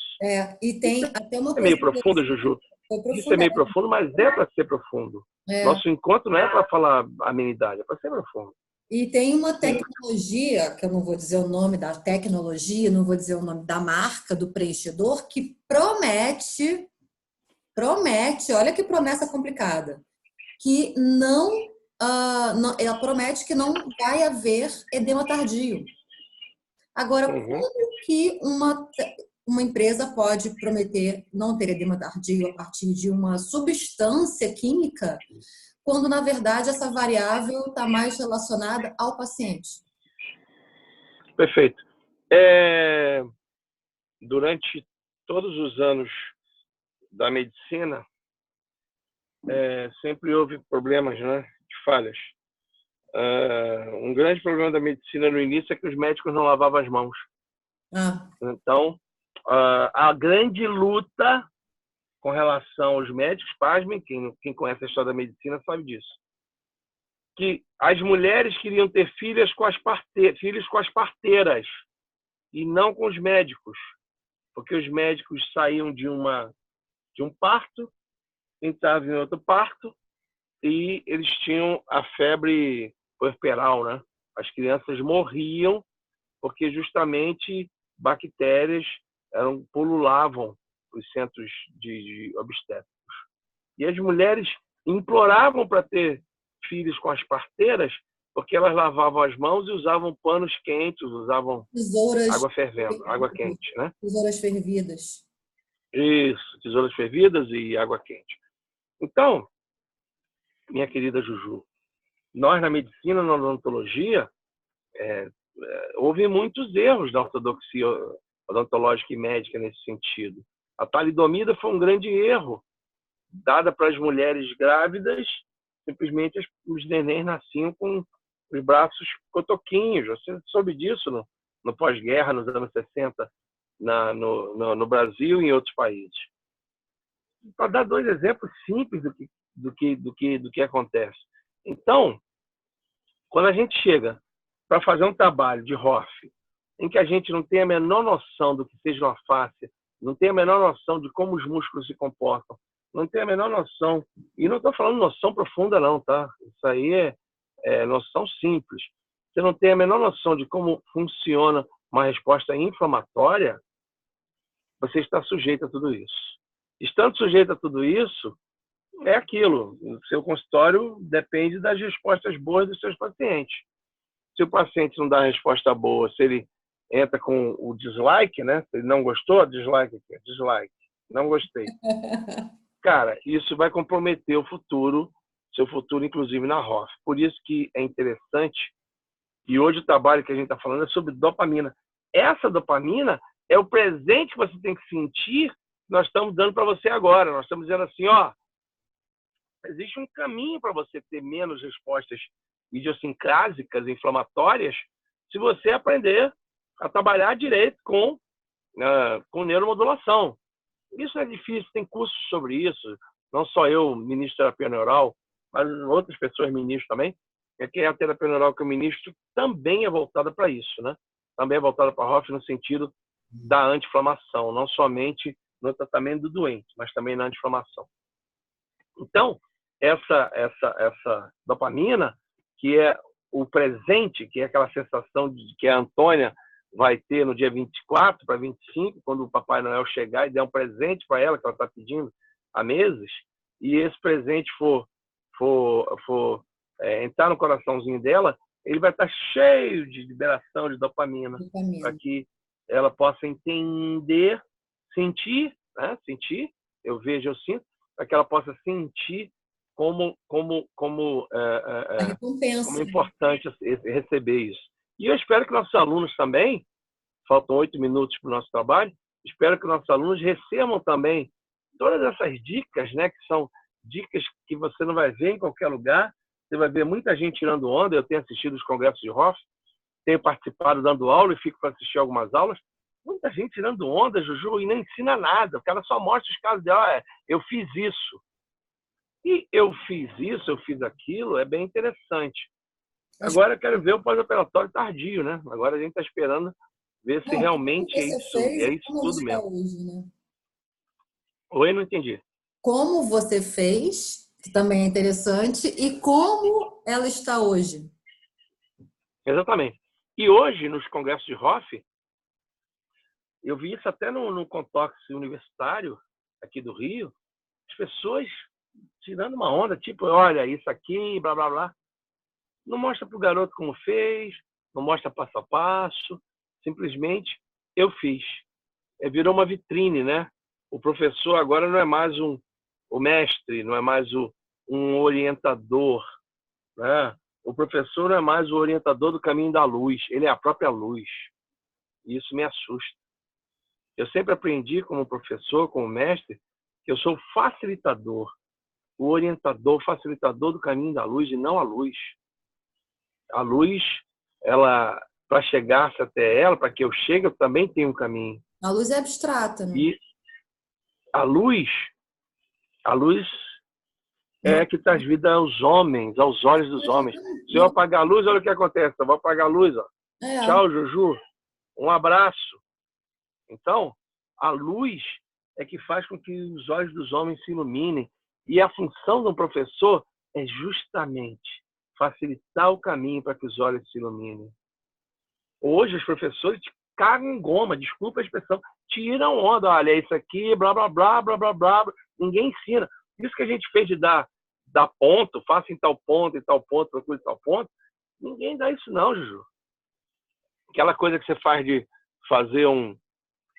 E tem até uma coisa... É meio profundo, Juju? Isso é meio profundo, mas é para ser profundo. Nosso encontro não é para falar amenidade, é para ser profundo. E tem uma tecnologia, que eu não vou dizer o nome da tecnologia, não vou dizer o nome da marca do preenchedor, que promete, olha que promessa complicada, que ela promete que não vai haver edema tardio. Agora, como que uma empresa pode prometer não ter edema tardio a partir de uma substância química, quando, na verdade, essa variável está mais relacionada ao paciente? Perfeito. Durante todos os anos da medicina, sempre houve problemas, né, de falhas. Um grande problema da medicina no início é que os médicos não lavavam as mãos. Então, a grande luta com relação aos médicos, pasmem, quem conhece a história da medicina sabe disso, que as mulheres queriam ter filhos com as parteiras e não com os médicos, porque os médicos saíam de um parto, entravam em outro parto e eles tinham a febre puerperal, né? As crianças morriam porque justamente bactérias pululavam os centros de obstétricos. E as mulheres imploravam para ter filhos com as parteiras porque elas lavavam as mãos e usavam panos quentes, usavam água fervendo, água quente, né? Tesouras fervidas. Isso, tesouras fervidas e água quente. Então, minha querida Juju, nós na medicina, na odontologia, houve muitos erros da ortodoxia odontológica e médica nesse sentido. A talidomida foi um grande erro, dada para as mulheres grávidas, simplesmente os nenéns nasciam com os braços cotoquinhos. Você soube disso no pós-guerra, nos anos 60, no Brasil e em outros países. Para dar 2 exemplos simples do que acontece. Então, quando a gente chega para fazer um trabalho de ROF, em que a gente não tem a menor noção do que seja uma face, não tem a menor noção de como os músculos se comportam, não tem a menor noção, e não estou falando noção profunda não, tá? Isso aí é noção simples. Você não tem a menor noção de como funciona uma resposta inflamatória, você está sujeito a tudo isso. Estando sujeito a tudo isso, é aquilo. O seu consultório depende das respostas boas dos seus pacientes. Se o paciente não dá a resposta boa, se ele entra com o dislike, né? Se ele não gostou, dislike aqui, dislike. Não gostei. Cara, isso vai comprometer o futuro, seu futuro, inclusive na ROF. Por isso que é interessante, e hoje o trabalho que a gente está falando é sobre dopamina. Essa dopamina é o presente que você tem que sentir, nós estamos dando para você agora. Nós estamos dizendo assim, ó, existe um caminho para você ter menos respostas idiosincrásicas, inflamatórias, se você aprender a trabalhar direito com neuromodulação. Isso é difícil, tem cursos sobre isso. Não só eu ministro terapia neural, mas outras pessoas ministram também. É que a terapia neural que eu ministro também é voltada para isso, né? Também é voltada para a ROF no sentido da anti-inflamação, não somente no tratamento do doente, mas também na anti-inflamação. Então, essa dopamina, que é o presente, que é aquela sensação de que a Antônia vai ter no dia 24 para 25, quando o Papai Noel chegar e der um presente para ela, que ela está pedindo há meses, e esse presente for entrar no coraçãozinho dela, ele vai estar cheio de liberação de dopamina. Para que ela possa entender, sentir, né? Sentir, eu vejo, eu sinto, para que ela possa sentir A recompensa. importante receber isso. E eu espero que nossos alunos também, faltam 8 minutos para o nosso trabalho, espero que nossos alunos recebam também todas essas dicas, né, que são dicas que você não vai ver em qualquer lugar. Você vai ver muita gente tirando onda. Eu tenho assistido os congressos de Hoff, tenho participado dando aula e fico para assistir algumas aulas. Muita gente tirando onda, Juju, e não ensina nada. O cara só mostra os casos de, eu fiz isso. E eu fiz isso, eu fiz aquilo, é bem interessante. Agora eu quero ver o pós-operatório tardio, né? Agora a gente está esperando ver se realmente é isso tudo mesmo. Hoje, né? Oi, não entendi. Como você fez, que também é interessante, e como ela está hoje. Exatamente. E hoje, nos congressos de Hoff, eu vi isso até no Contox universitário aqui do Rio, as pessoas tirando uma onda, tipo, olha, isso aqui, blá, blá, blá. Não mostra para o garoto como fez, não mostra passo a passo, simplesmente eu fiz. Virou uma vitrine, né? O professor agora não é mais o mestre, não é mais um orientador, né? O professor não é mais o orientador do caminho da luz, ele é a própria luz. E isso me assusta. Eu sempre aprendi como professor, como mestre, que eu sou o facilitador, o orientador, o facilitador do caminho da luz e não a luz. A luz, ela, para chegar até ela, para que eu chegue, eu também tenho um caminho. A luz é abstrata, né? E a luz é que traz vida aos homens, aos olhos dos homens. Se eu apagar a luz, olha o que acontece. Eu vou apagar a luz, ó. Tchau, Juju. Um abraço. Então, a luz é que faz com que os olhos dos homens se iluminem. E a função de um professor é justamente facilitar o caminho para que os olhos se iluminem. Hoje, os professores cagam em goma, desculpa a expressão, tiram onda. Olha, isso aqui, blá, blá, blá, blá, blá, blá. Ninguém ensina. Isso que a gente fez de dar ponto, faça em tal ponto, procure tal ponto. Ninguém dá isso não, Juju. Aquela coisa que você faz de fazer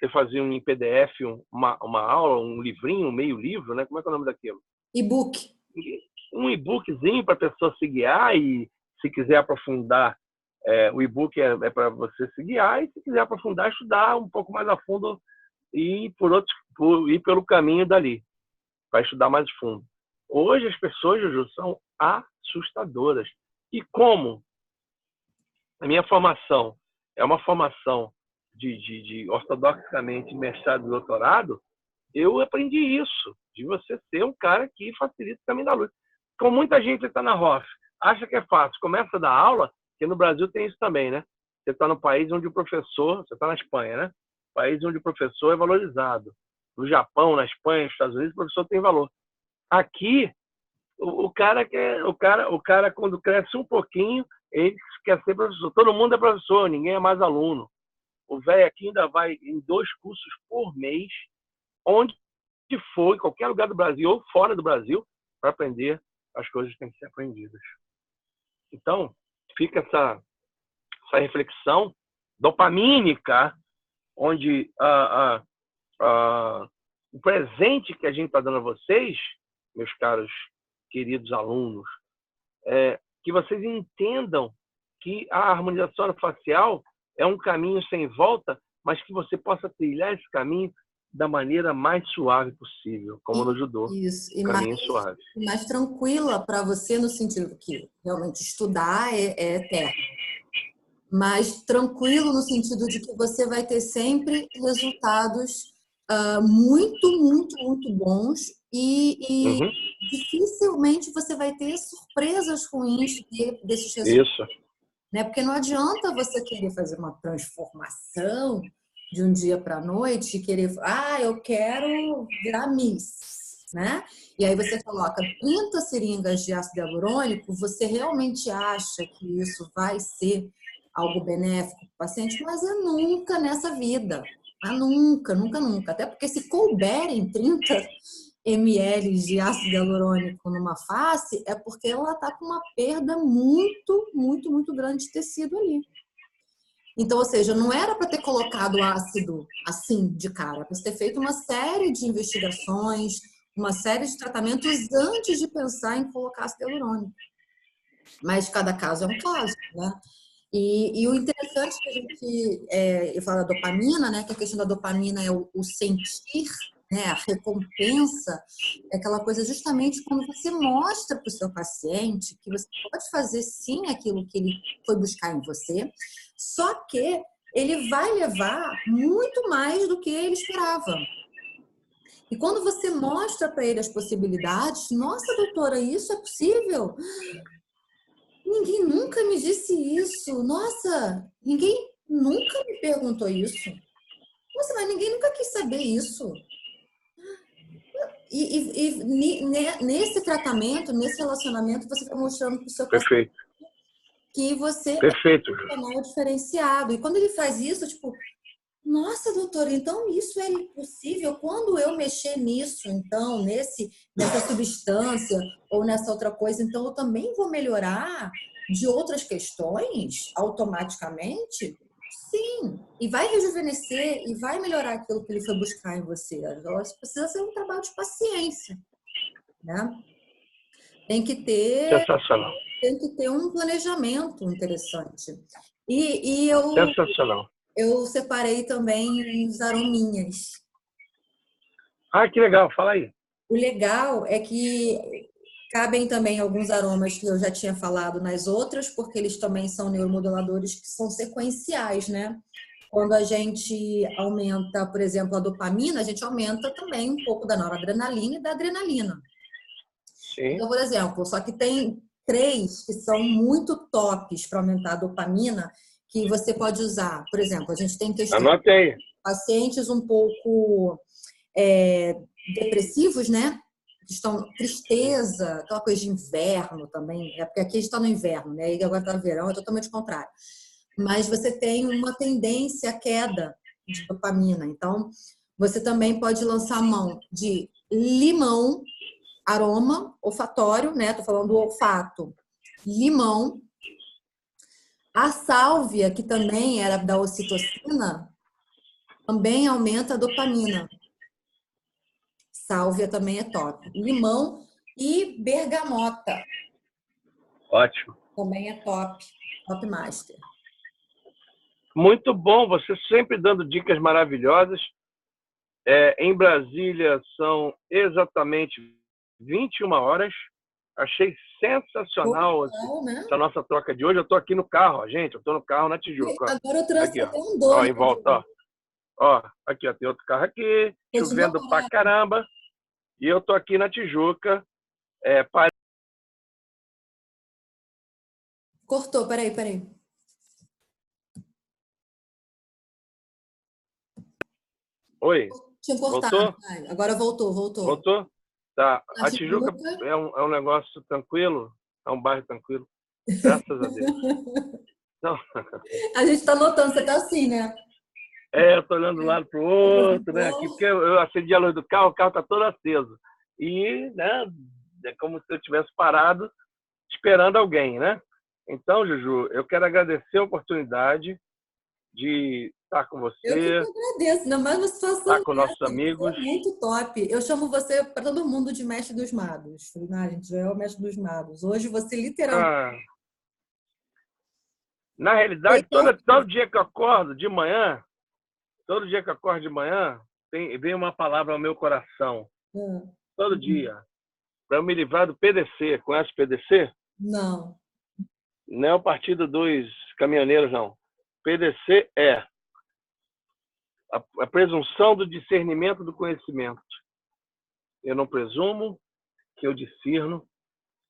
você fazia em PDF uma aula, um livrinho, um meio livro, né? Como é que é o nome daquilo? E-book. Um e-bookzinho para a pessoa se guiar e, se quiser aprofundar, o e-book é para você se guiar e, se quiser aprofundar, estudar um pouco mais a fundo e ir pelo caminho dali, para estudar mais fundo. Hoje as pessoas, Juju, são assustadoras. E como a minha formação é uma formação de ortodoxamente mestrado e doutorado, eu aprendi isso, de você ser um cara que facilita o caminho da luz. Como muita gente está na Hoff, acha que é fácil, começa a dar aula, que no Brasil tem isso também, né? Você está no país onde o professor, você está na Espanha, né? País onde o professor é valorizado. No Japão, na Espanha, nos Estados Unidos, o professor tem valor. Aqui, o cara quando cresce um pouquinho, ele quer ser professor. Todo mundo é professor, ninguém é mais aluno. O velho aqui ainda vai em 2 cursos por mês, onde for, em qualquer lugar do Brasil ou fora do Brasil, para aprender as coisas que têm que ser aprendidas. Então, fica essa reflexão dopamínica, onde o presente que a gente está dando a vocês, meus caros queridos alunos, que vocês entendam que a harmonização facial é um caminho sem volta, mas que você possa trilhar esse caminho da maneira mais suave possível, como no judô. Isso. E caminho suave. Mais tranquila para você, no sentido que realmente estudar é eterno. Mas tranquilo no sentido de que você vai ter sempre resultados muito, muito, muito bons e dificilmente você vai ter surpresas ruins desses resultados. Isso. Né? Porque não adianta você querer fazer uma transformação de um dia para a noite e querer, eu quero virar Miss, né? E aí você coloca 30 seringas de ácido hialurônico, você realmente acha que isso vai ser algo benéfico para o paciente? Mas é nunca nessa vida. Nunca, nunca, nunca. Até porque se couberem 30 ml de ácido hialurônico numa face, é porque ela está com uma perda muito, muito, muito grande de tecido ali. Então, ou seja, não era para ter colocado ácido assim de cara, para ter feito uma série de investigações, uma série de tratamentos antes de pensar em colocar ácido hialurônico. Mas cada caso é um caso, né? E o interessante que a gente eu falo da dopamina, né? Que a questão da dopamina é o sentir, né? A recompensa é aquela coisa justamente quando você mostra para o seu paciente que você pode fazer sim aquilo que ele foi buscar em você, só que ele vai levar muito mais do que ele esperava. E quando você mostra para ele as possibilidades, nossa, doutora, isso é possível? Ninguém nunca me disse isso. Nossa, ninguém nunca me perguntou isso. Nossa, mas ninguém nunca quis saber isso. Nesse tratamento, nesse relacionamento, você está mostrando para o seu paciente Perfeito. que você é Perfeito. um profissional diferenciado. E quando ele faz isso, tipo, nossa, doutora, então isso é possível? Quando eu mexer nisso, então, nessa substância ou nessa outra coisa, então eu também vou melhorar de outras questões automaticamente? Sim. E vai rejuvenescer e vai melhorar aquilo que ele foi buscar em você. Precisa ser um trabalho de paciência, né? Tem que ter, Sensacional. tem que ter um planejamento interessante. E Sensacional. eu separei também os arominhas. Ah, que legal. Fala aí. O legal é que cabem também alguns aromas que eu já tinha falado nas outras, porque eles também são neuromoduladores que são sequenciais, né? Quando a gente aumenta, por exemplo, a dopamina, a gente aumenta também um pouco da noradrenalina e da adrenalina. Sim. Então, por exemplo, só que tem 3 que são muito tops para aumentar a dopamina, que você pode usar. Por exemplo, a gente tem questões Anote aí. pacientes um pouco depressivos, né? Estão tristeza, aquela coisa de inverno também, porque aqui a gente está no inverno, né? E agora está no verão, é totalmente contrário. Mas você tem uma tendência à queda de dopamina. Então, você também pode lançar mão de limão, aroma olfatório, né? Tô falando do olfato. Limão, a sálvia, que também era da ocitocina, também aumenta a dopamina. Sálvia também é top. Limão e bergamota Ótimo. também é top. Top master. Muito bom. Você sempre dando dicas maravilhosas. Em Brasília são exatamente 21 horas. Achei sensacional Legal, né? essa nossa troca de hoje. Eu estou aqui no carro, ó, gente. Eu estou no carro na E Tijuca. Ó. agora o trânsito Aqui, ó. até Ó, andou, né? em volta, ó. Ó, aqui, ó. Tem outro carro aqui. Continua Chovendo pra parado. caramba. E eu tô aqui na Tijuca. Parei. Cortou, peraí. Oi. Tinha cortado. Voltou? Ai, agora voltou. Voltou? Tá. Na A Tijuca Tijuca. é um negócio tranquilo. É um bairro tranquilo. Graças a Deus. Não. A gente tá notando, você tá assim, né? Eu tô olhando de um lado pro outro, né? Aqui, porque eu acendi a luz do carro, o carro tá todo aceso. E, né, é como se eu tivesse parado esperando alguém, né? Então, Juju, eu quero agradecer a oportunidade de estar com Eu que você, agradeço, ainda mais uma situação estar com nossos dessa, que amigos. foi muito top. Eu chamo você para todo mundo de mestre dos magos. Falei, não, a gente já é o mestre dos magos. Hoje você literalmente Ah, na realidade, fez todo dia que eu acordo de manhã, vem uma palavra ao meu coração. Todo dia. Para eu me livrar do PDC. Conhece o PDC? Não. Não é o Partido dos Caminhoneiros, não. PDC é a presunção do discernimento do conhecimento. Eu não presumo que eu discerno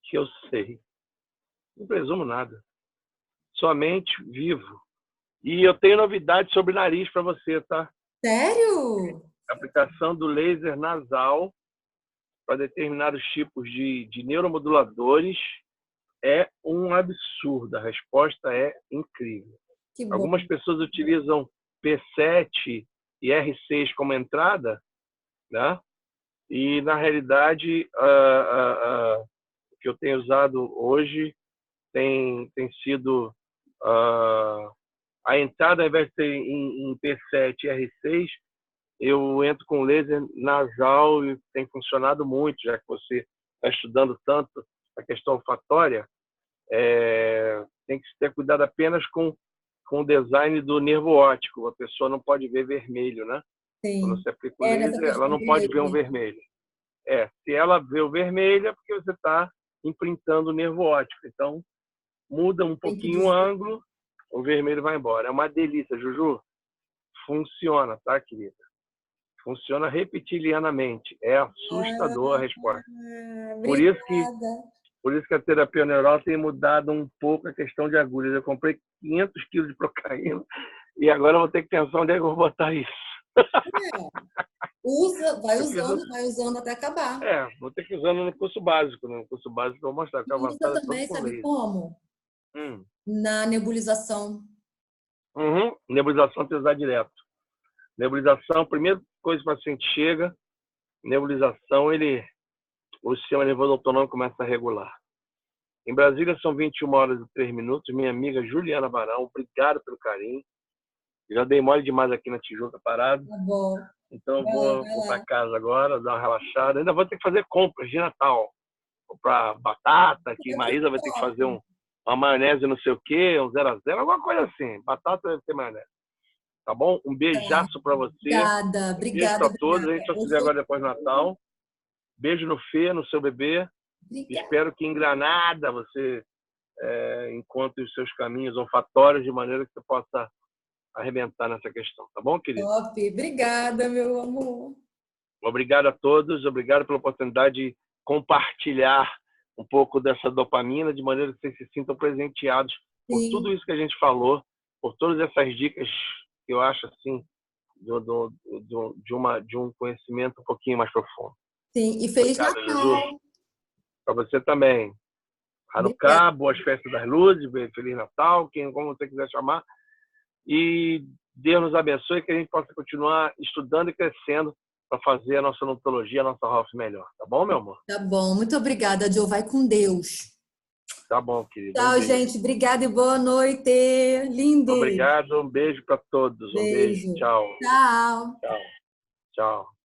que eu sei. Não presumo nada. Somente vivo. E eu tenho novidade sobre nariz para você, tá? Sério? A aplicação do laser nasal para determinados tipos de neuromoduladores é um absurdo. A resposta é incrível. Que bom. Algumas pessoas utilizam P7 e R6 como entrada, né? E, na realidade, o que eu tenho usado hoje tem sido a entrada, ao invés de ser em P7 e R6, eu entro com laser nasal e tem funcionado muito, já que você está estudando tanto a questão olfatória. Tem que ter cuidado apenas com o design do nervo óptico. A pessoa não pode ver vermelho, né? Quando Sim. você aplica o Nessa laser, ela questão não do pode ver um laser. vermelho. Se ela vê o vermelho, é porque você está imprintando o nervo óptico. Então, muda um Tem que pouquinho o dizer. ângulo, o vermelho vai embora. É uma delícia, Juju. Funciona, tá, querida? Funciona reptilianamente. É assustador a resposta. Por isso que Obrigada. a terapia neural tem mudado um pouco a questão de agulhas. Eu comprei 500 quilos de procaína e agora eu vou ter que pensar onde é que eu vou botar isso. Usa, vai Eu fiz, usando até acabar. vou ter que ir usando no curso básico. No curso básico eu vou mostrar que E a usa avançada é todo também, com sabe laser. como? Hum. Na nebulização. Nebulização tem que usar direto. Nebulização, primeira coisa que o paciente chega, nebulização, o sistema nervoso autonômico começa a regular. Em Brasília são 21 horas e 3 minutos. Minha amiga Juliana Barão, obrigado pelo carinho. Já dei mole demais aqui na Tijuca parado. Tá bom. Então eu Vai lá, vou vai para lá. casa agora, dar uma relaxada. Ainda vou ter que fazer compras de Natal. Comprar batata, que Maísa vai ter que fazer uma maionese não sei o quê, um 0 a 0, alguma coisa assim. Batata deve ter maionese. Tá bom? Um beijaço para você. Obrigada, Um beijo para todos. A gente vai Eu se ver sou... agora depois do Natal. Beijo no Fê, no seu bebê. Obrigada. Espero que em Granada você encontre os seus caminhos olfatórios de maneira que você possa arrebentar nessa questão. Tá bom, querido? Top. Obrigada, meu amor. Obrigado a todos. Obrigado pela oportunidade de compartilhar um pouco dessa dopamina de maneira que vocês se sintam presenteados por Sim, tudo isso que a gente falou, por todas essas dicas que eu acho assim de um conhecimento um pouquinho mais profundo. sim. E Feliz Obrigado, Jesus. Natal. Para você também. Obrigada. Hanukkah, boas festas das luzes, Feliz Natal, como você quiser chamar. E Deus nos abençoe, que a gente possa continuar estudando e crescendo para fazer a nossa odontologia, a nossa Hoff melhor. Tá bom, meu amor? Tá bom. Muito obrigada, Joe. Vai com Deus. Tá bom, querido. Tchau, gente. Obrigada e boa noite. Lindos. Obrigado. Um beijo para todos. Um beijo. Beijo. Tchau. Tchau. Tchau. Tchau.